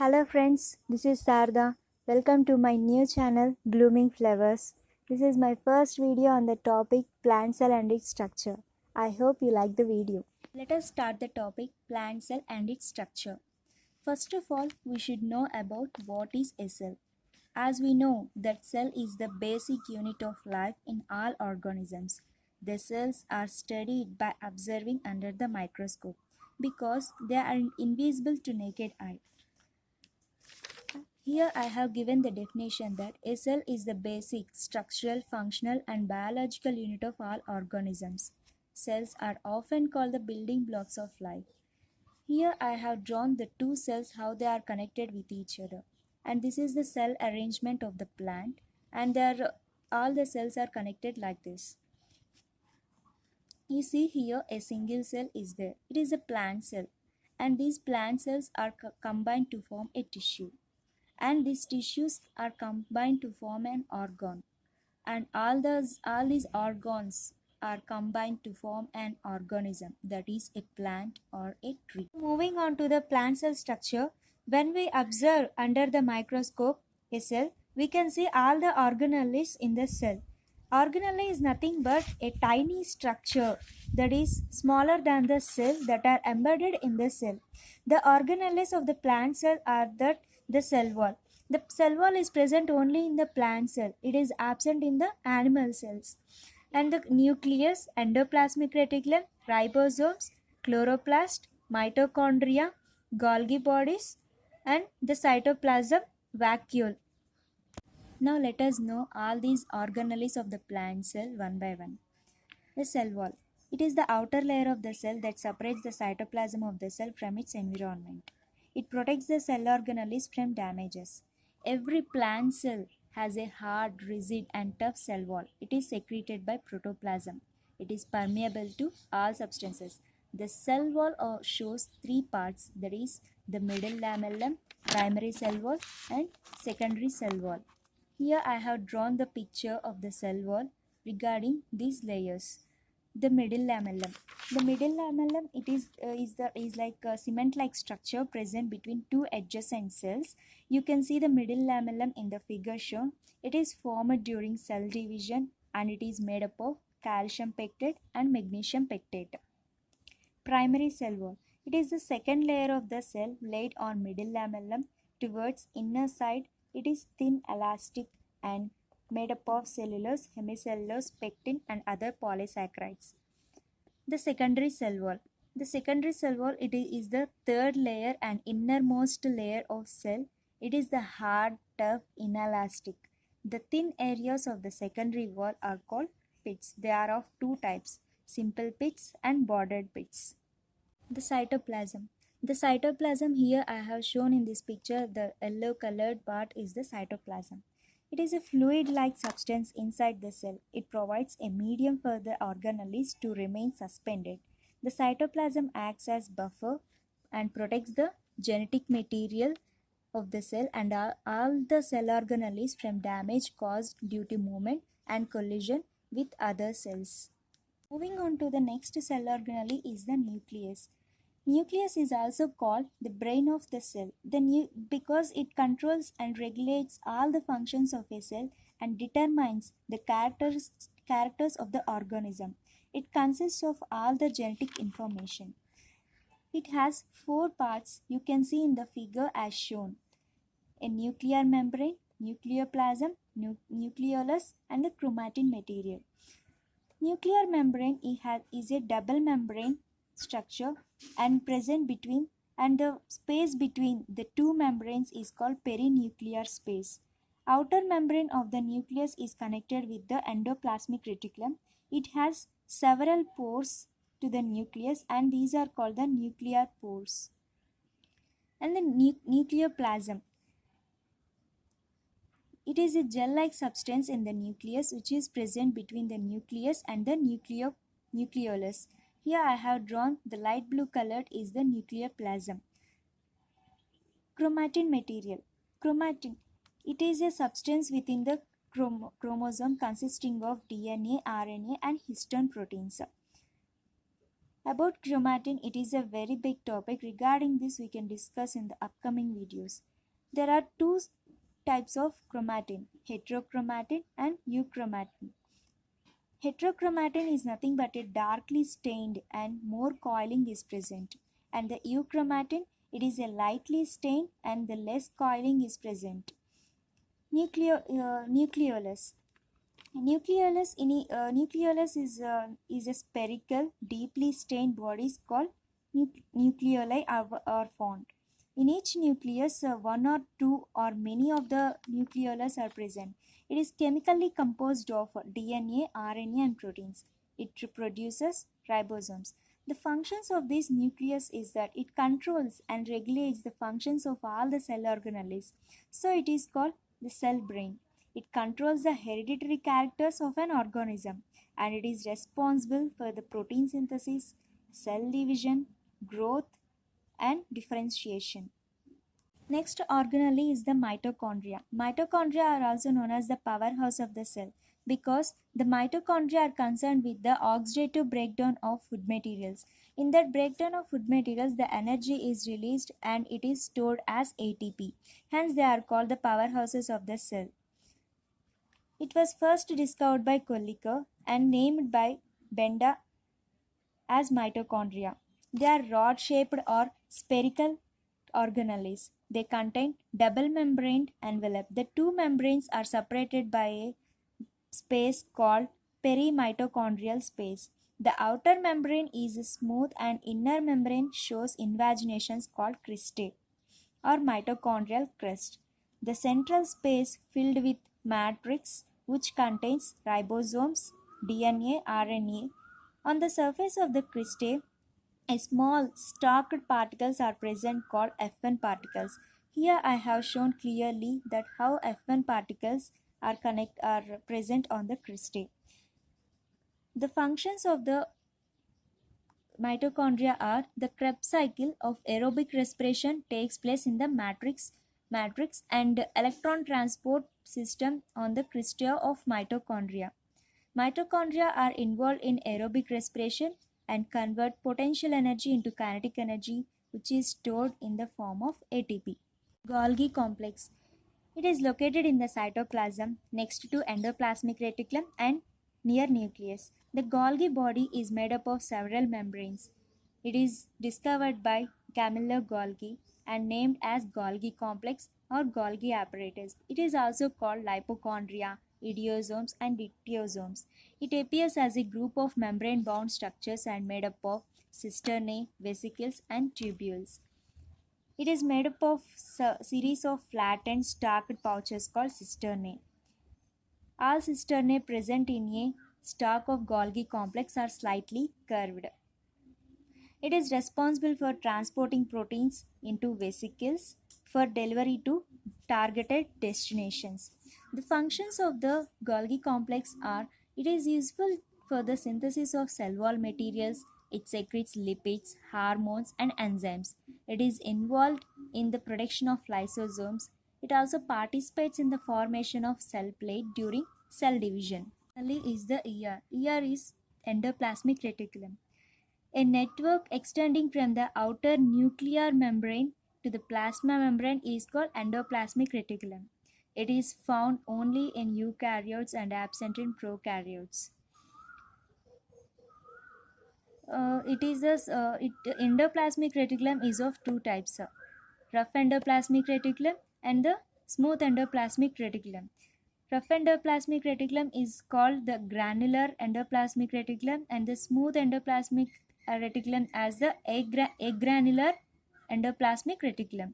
Hello friends, this is Sarda. Welcome to my new channel Blooming Flowers. This is my first video on the topic plant cell and its structure. I hope you like the video. Let us start the topic plant cell and its structure. First of all, we should know about what is a cell. As we know that cell is the basic unit of life in all organisms. The cells are studied by observing under the microscope because they are invisible to naked eye. Here I have given the definition that a cell is the basic structural, functional and biological unit of all organisms. Cells are often called the building blocks of life. Here I have drawn the two cells how they are connected with each other. And this is the cell arrangement of the plant, and all the cells are connected like this. You see here a single cell is there. It is a plant cell, and these plant cells are combined to form a tissue. And these tissues are combined to form an organ, and all these organs are combined to form an organism, that is a plant or a tree. Moving on to the plant cell structure, when we observe under the microscope a cell, we can see all the organelles in the cell. Organelle is nothing but a tiny structure that is smaller than the cell that are embedded in the cell. The organelles of the plant cell are that the cell wall. The cell wall is present only in the plant cell. It is absent in the animal cells. And the nucleus, endoplasmic reticulum, ribosomes, chloroplast, mitochondria, Golgi bodies, and the cytoplasm vacuole. Now let us know all these organelles of the plant cell one by one. The cell wall. It is the outer layer of the cell that separates the cytoplasm of the cell from its environment. It protects the cell organelles from damages. Every plant cell has a hard, rigid and tough cell wall. It is secreted by protoplasm. It is permeable to all substances. The cell wall shows three parts, that is the middle lamellum, primary cell wall and secondary cell wall. Here I have drawn the picture of the cell wall regarding these layers. The middle lamellum. The middle lamellum is like a cement-like structure present between two adjacent cells. You can see the middle lamellum in the figure shown. It is formed during cell division and it is made up of calcium pectate and magnesium pectate. Primary cell wall. It is the second layer of the cell laid on middle lamellum. Towards inner side, it is thin, elastic and made up of cellulose, hemicellulose, pectin and other polysaccharides. The secondary cell wall. The secondary cell wall is the third layer and innermost layer of cell. It is the hard, tough, inelastic. The thin areas of the secondary wall are called pits. They are of two types, simple pits and bordered pits. The cytoplasm. The cytoplasm here I have shown in this picture, the yellow colored part is the cytoplasm. It is a fluid-like substance inside the cell. It provides a medium for the organelles to remain suspended. The cytoplasm acts as buffer and protects the genetic material of the cell and all the cell organelles from damage caused due to movement and collision with other cells. Moving on to the next cell organelle is the nucleus. Nucleus is also called the brain of the cell because it controls and regulates all the functions of a cell and determines the characters of the organism. It consists of all the genetic information. It has four parts you can see in the figure as shown: a nuclear membrane, nucleoplasm, nucleolus and the chromatin material. Nuclear membrane is a double membrane structure and present between, and the space between the two membranes is called perinuclear space. Outer membrane of the nucleus is connected with the endoplasmic reticulum. It has several pores to the nucleus and these are called the nuclear pores. And the nucleoplasm. It is a gel-like substance in the nucleus which is present between the nucleus and the nucleolus. Here I have drawn the light blue colored is the nucleoplasm. Chromatin material. Chromatin. It is a substance within the chromosome consisting of DNA, RNA and histone proteins. About chromatin, it is a very big topic. Regarding this, we can discuss in the upcoming videos. There are two types of chromatin, heterochromatin and euchromatin. Heterochromatin is nothing but a darkly stained and more coiling is present. And the euchromatin, it is a lightly stained and the less coiling is present. Nucleolus. Nucleolus is a spherical, deeply stained bodies called nucleoli are found. In each nucleus, one or two or many of the nucleolus are present. It is chemically composed of DNA, RNA, and proteins. It produces ribosomes. The functions of this nucleus is that it controls and regulates the functions of all the cell organelles. So it is called the cell brain. It controls the hereditary characters of an organism and it is responsible for the protein synthesis, cell division, growth, and differentiation. Next organelle is the mitochondria. Mitochondria are also known as the powerhouse of the cell because the mitochondria are concerned with the oxidative breakdown of food materials. In that breakdown of food materials, the energy is released and it is stored as ATP. Hence, they are called the powerhouses of the cell. It was first discovered by Kolliker and named by Benda as mitochondria. They are rod-shaped or spherical organelles. They contain double membraned envelope. The two membranes are separated by a space called perimitochondrial space. The outer membrane is smooth and inner membrane shows invaginations called cristae or mitochondrial crest. The central space filled with matrix which contains ribosomes, DNA, RNA. On the surface of the cristae, a small stalked particles are present called F1 particles. Here I have shown clearly that how F1 particles are present on the cristae. The functions of the mitochondria are the Krebs cycle of aerobic respiration takes place in the matrix and electron transport system on the cristae of mitochondria. Mitochondria are involved in aerobic respiration and convert potential energy into kinetic energy which is stored in the form of ATP. Golgi complex. It is located in the cytoplasm next to endoplasmic reticulum and near nucleus. The Golgi body is made up of several membranes. It is discovered by Camillo Golgi and named as Golgi complex or Golgi apparatus. It is also called lipochondria, idiosomes and dictyosomes. It appears as a group of membrane-bound structures and made up of cisternae, vesicles and tubules. It is made up of a series of flattened stalked pouches called cisternae. All cisternae present in a stalk of Golgi complex are slightly curved. It is responsible for transporting proteins into vesicles for delivery to targeted destinations. The functions of the Golgi complex are it is useful for the synthesis of cell wall materials, it secretes lipids, hormones, and enzymes. It is involved in the production of lysosomes. It also participates in the formation of cell plate during cell division. Finally is the ER. ER is endoplasmic reticulum. A network extending from the outer nuclear membrane to the plasma membrane is called endoplasmic reticulum. It is found only in eukaryotes and absent in prokaryotes. Endoplasmic reticulum is of two types, rough endoplasmic reticulum and the smooth endoplasmic reticulum. Rough endoplasmic reticulum is called the granular endoplasmic reticulum and the smooth endoplasmic reticulum as the agranular endoplasmic reticulum.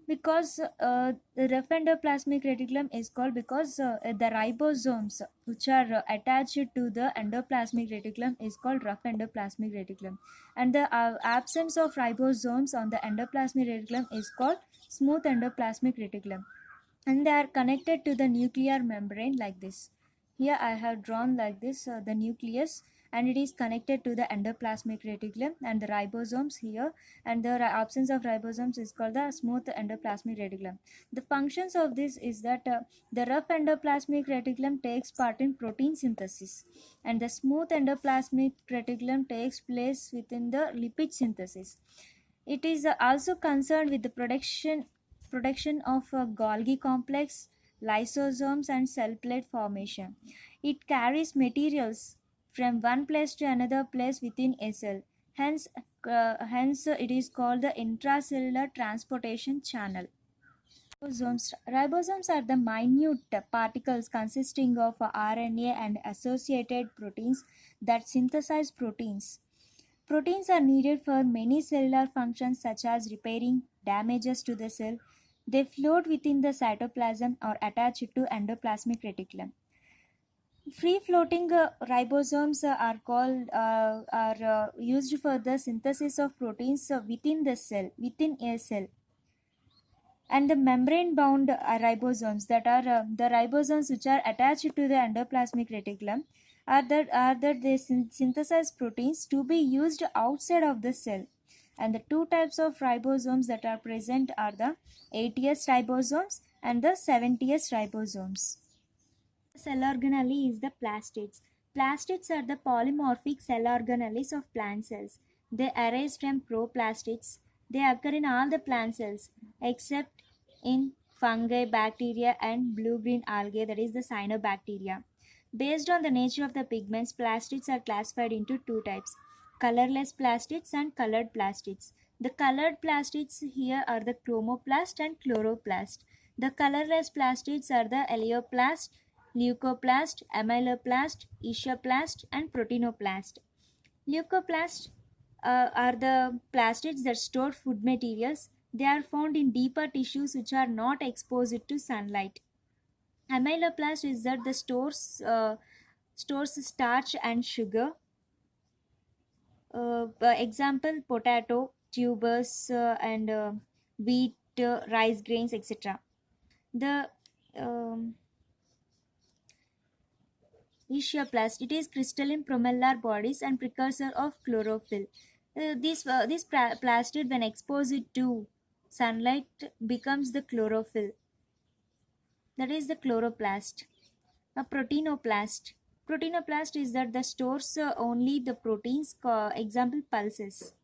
Because the rough endoplasmic reticulum is called because the ribosomes which are attached to the endoplasmic reticulum is called rough endoplasmic reticulum and the absence of ribosomes on the endoplasmic reticulum is called smooth endoplasmic reticulum and they are connected to the nuclear membrane like this. Here I have drawn like this the nucleus and it is connected to the endoplasmic reticulum and the ribosomes here and the absence of ribosomes is called the smooth endoplasmic reticulum. The functions of this is that the rough endoplasmic reticulum takes part in protein synthesis and the smooth endoplasmic reticulum takes place within the lipid synthesis. It is also concerned with the production production of a Golgi complex, lysosomes, and cell plate formation. It carries materials from one place to another place within a cell. Hence, it is called the intracellular transportation channel. Ribosomes are the minute particles consisting of RNA and associated proteins that synthesize proteins. Proteins are needed for many cellular functions such as repairing damages to the cell. They float within the cytoplasm or attach it to endoplasmic reticulum. Free floating ribosomes are used for the synthesis of proteins within a cell, and the membrane bound ribosomes, that are the ribosomes which are attached to the endoplasmic reticulum, are that they synthesize proteins to be used outside of the cell. And the two types of ribosomes that are present are the 80s ribosomes and the 70s ribosomes. Cell organelle is the plastids. Plastids are the polymorphic cell organelles of plant cells. They arise from proplastids. They occur in all the plant cells except in fungi, bacteria, and blue-green algae, that is the cyanobacteria. Based on the nature of the pigments, plastids are classified into two types: colorless plastids and colored plastids. The colored plastids here are the chromoplast and chloroplast. The colorless plastids are the eleoplast, leucoplast, amyloplast, ischioplast, and proteinoplast. Leucoplasts are the plastids that store food materials. They are found in deeper tissues which are not exposed to sunlight. Amyloplast is that the stores starch and sugar. Example: potato, tubers, and wheat, rice grains, etc. The um, Ischioplast. It is crystalline promellar bodies and precursor of chlorophyll. This plastid, when exposed to sunlight, becomes the chlorophyll. That is the chloroplast. A proteinoplast. Proteinoplast is that the stores only the proteins. Example: pulses.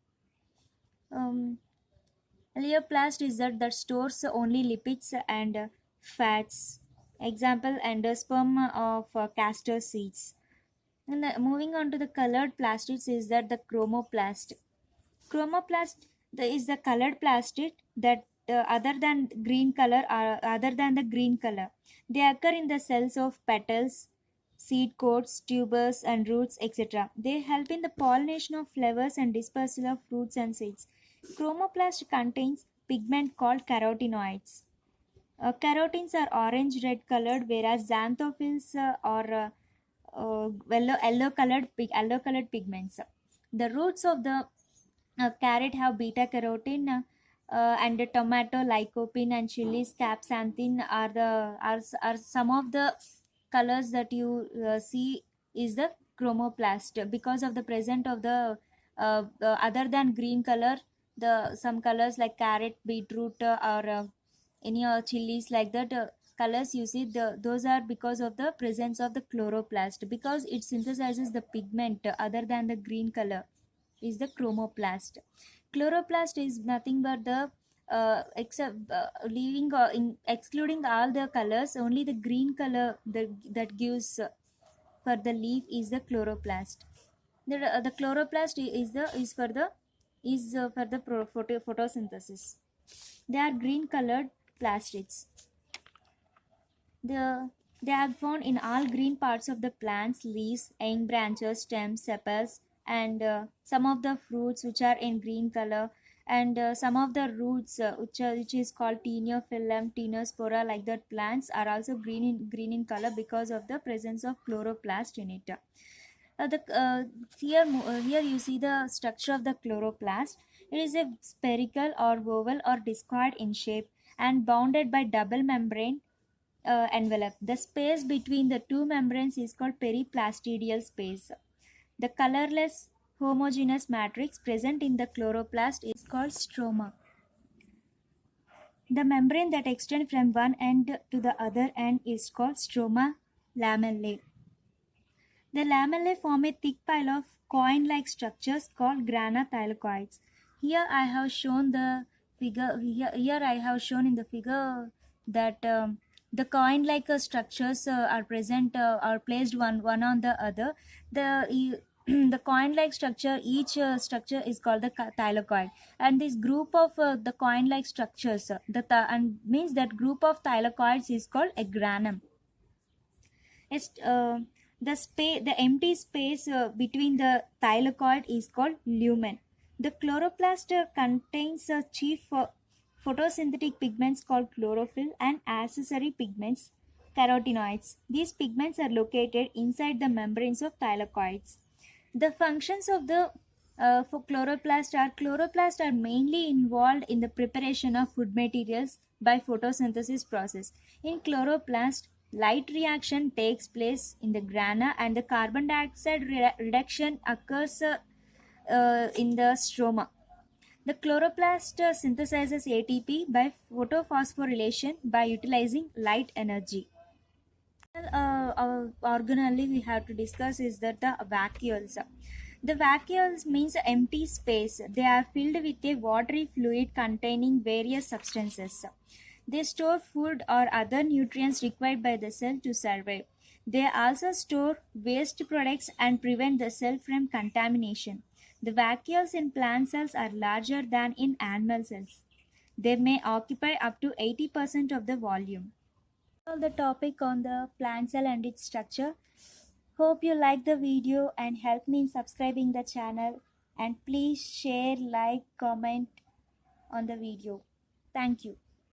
Um, Leoplast is that stores only lipids and fats. Example: endosperm of castor seeds. And moving on to the colored plastids is that the chromoplast. Chromoplast is the colored plastid that other than the green color. They occur in the cells of petals, seed coats, tubers, and roots, etc. They help in the pollination of flowers and dispersal of fruits and seeds. Chromoplast contains pigment called carotenoids. Carotenes are orange-red colored, whereas xanthophylls are yellow colored pigments. The roots of the carrot have beta carotene, and the tomato lycopene, and chilies capsanthin are some of the colors that you see is the chromoplast, because of the present of the other than green color, the some colors like carrot, beetroot, or any chilies like that, colors you see, those are because of the presence of the chloroplast, because it synthesizes the pigment other than the green color is the chromoplast. Chloroplast is nothing but the except leaving excluding all the colors, only the green color that gives for the leaf is the chloroplast. The chloroplast is for the photosynthesis. They are green colored plastids. The, they are found in all green parts of the plants, leaves, young branches, stems, sepals, and some of the fruits which are in green color, and some of the roots which is called Taeniophyllum, Taenospora, like that plants are also green in color because of the presence of chloroplast in it. Here you see the structure of the chloroplast. It is a spherical or oval or discoid in shape and bounded by double membrane envelope. The space between the two membranes is called periplastidial space. The colorless homogeneous matrix present in the chloroplast is called stroma. The membrane that extends from one end to the other end is called stroma lamellae. The lamellae form a thick pile of coin-like structures called grana thylakoids. Here I have shown the figure here I have shown in the figure that the coin like structures are present are placed one on the other. The coin like structure, each structure is called the thylakoid, and this group of the coin like structures and means that group of thylakoids is called a granum. It's, the empty space between the thylakoid is called lumen. The chloroplast contains chief photosynthetic pigments called chlorophyll and accessory pigments, carotenoids. These pigments are located inside the membranes of thylakoids. The functions of the for chloroplast are mainly involved in the preparation of food materials by photosynthesis process. In chloroplast, light reaction takes place in the grana and the carbon dioxide reduction occurs in the stroma. The chloroplast synthesizes ATP by photophosphorylation by utilizing light energy. Organelle we have to discuss is that the vacuoles. The vacuoles means empty space. They are filled with a watery fluid containing various substances. They store food or other nutrients required by the cell to survive. They also store waste products and prevent the cell from contamination. The vacuoles in plant cells are larger than in animal cells. They may occupy up to 80% of the volume. The topic on the plant cell and its structure. Hope you like the video and help me in subscribing the channel, and please share, like, comment on the video. Thank you.